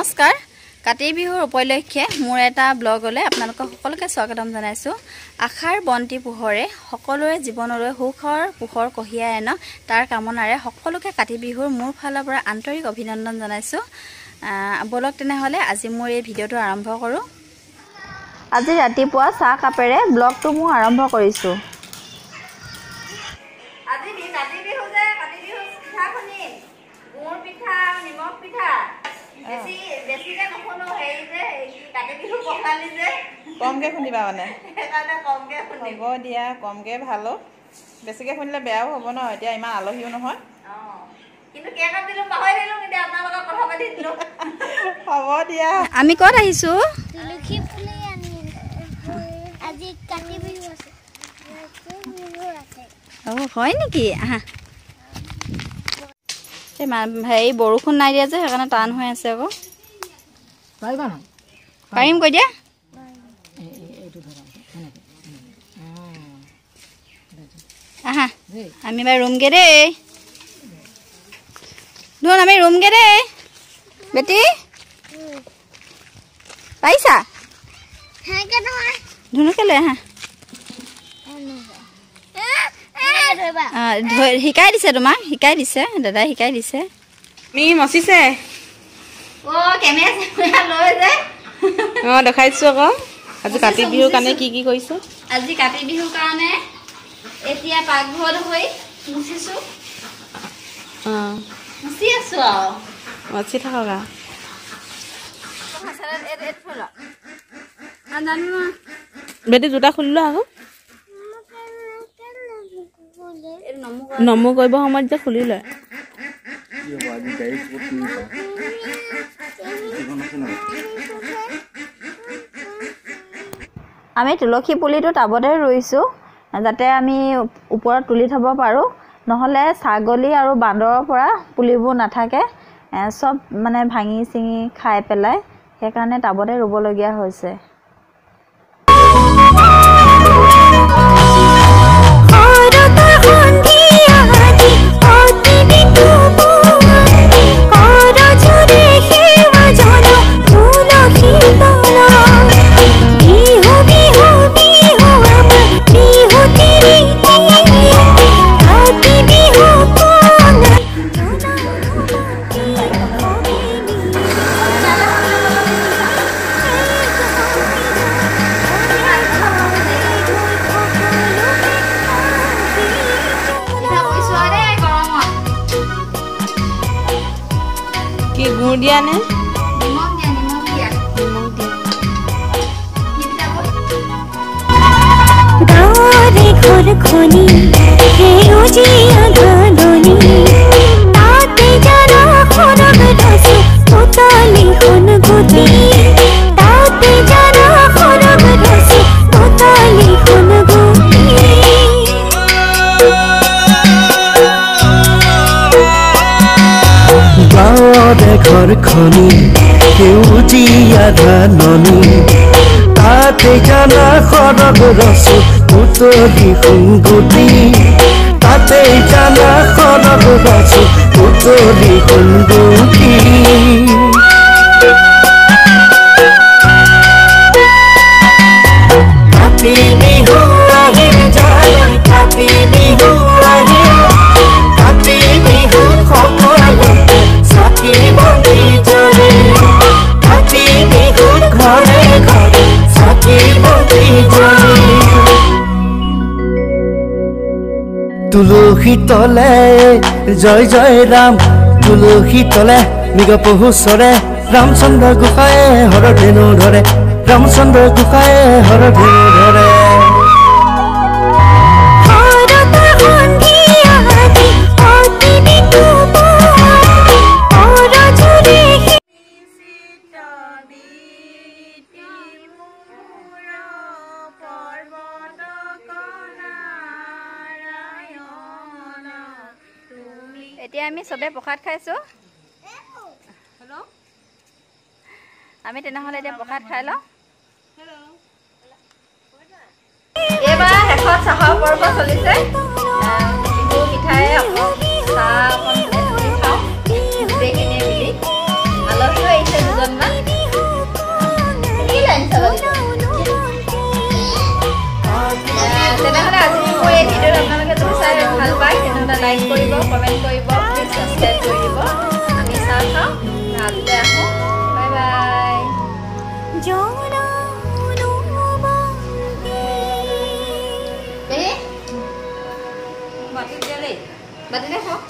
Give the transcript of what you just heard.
নমস্কাৰ কাতি বিহুৰ উপলক্ষে মোৰ এটা ব্লগলৈ আপোনালোকক সকলোকে স্বাগতম জনাইছো আখাৰ বন্তি পোহৰে সকলোৰে জীৱনলৈ সুখৰ পোহৰ কঢ়িয়াই আনে তাৰ কামনাৰে সকলোকে কাতি বিহুৰ মোৰ ফালৰ পৰা আন্তৰিক অভিনন্দন জনাইছো বলক তেনেহলে আজি মোৰ এই ভিডিওটো আৰম্ভ কৰো আজি ৰাতিপুৱা চাহ কাপেৰে ব্লগটো মই আৰম্ভ কৰিছো আজি কাতি বিহু পিঠা খনি গুৰ পিঠা নিমখ পিঠা বেছিকে নখনো হেই যে কাতি বিহু পখালি যে কমকে খুন্দিবা মানে এটাতে কমকে খুন্দিব হ'ব দিয়া কমকে ভালো বেছিকে খুন্দিলে বেয়াও হ'ব ন এতিয়া ইমান আলহিও নহয় কিন্তু কেক দিলো পাহৰি দিলো কিন্তু আপোনালোকৰ কথা পাতি দিলো হ'ব দিয়া আমি ক'ত আহিছো তুলসী ফুলে আনি আজি কাতি বিহু আছে হয় নেকি আহা এই বৰষুণ নাই দিয়া যে সেইকাৰণে টান হৈ আছে আকৌ পাৰিবা না পাৰিম কৈ দিয়া আহা আমি এবাৰ ৰুমগে দেই ধুন আমি ৰুমগে দেই বেটি পাৰিছা ধুনুকে লৈ আহা শিকাই দিছে তোমাক শিকাই দিছে দাদাই শিকাই দিছে মি মচিছে দেখাইছো আকৌ আজি কাতি বিহুৰ কাৰণে কি কি কৰিছো আজি কাতি বিহুৰ কাৰণে এতিয়া পাকঘৰত হৈ মুচিছো মুচি আছো আৰু মচি থাকা বেটি জোতা খুলিলো আকৌ নমু কৰিব সময়ত যে খুলি লয় আমি তুলসী পুলিটো টাবতে ৰুইছো যাতে আমি ওপৰত তুলি থব পাৰো নহলে ছাগলী আৰু বান্দৰৰ পৰা পুলিবোৰ নাথাকে সব মানে ভাঙি চিঙি খাই পেলাই সেইকাৰণে টাবতে ৰুবলগীয়া হৈছে কি গুড় দিয়া নে ঘর খনি সেউজীয়া ঘালনি তাতে যারা খরগ রস তোতালি খন গুটি তাতে যারা খরগ রস তোতালি খন গুটি গাঁৱৰে ঘৰখনি সেউজীয়া ধাননি তাতে জানা খৰগ ৰস উতলি সুংগুটি তাতে জানা খৰগ ৰস উতলি সুংগুটি কাতি বিহু আহিল যায় কাতি বিহু আহিল কাতি বিহু সকলোতে চাকি বন্তি জ্বলে কাতি বিহুত ঘৰে ঘৰে চাকি বন্তি জ্বলে তুলসী তলে জয় জয় ৰাম তুলসী তলে মৃগ পহু চৰে ৰামচন্দ্ৰ গোসাঁয়ে হৰধেনু ধৰে ৰামচন্দ্ৰ গোসাঁয়ে হৰধেনু ধৰে এতিয়া আমি সবে প্ৰসাদ খাইছো আমি তেনেহলে এতিয়া প্ৰসাদ খাই লওঁ এইবাৰ শেষত চাহৰ পৰ্ব চলিছে বিহু মিঠাই চাহ অকণ খাওঁ গোটেইখিনিয়ে মিলি আলহীও আহিছে দুজনমান লাইক কৰিব কমেণ্ট কৰিব প্লিজ ছাবস্ক্ৰাইব কৰি দিব আমি চাহ খাওঁ ৰাতিলৈ আহোঁ বাই বাই মাটি দিলে খাওঁ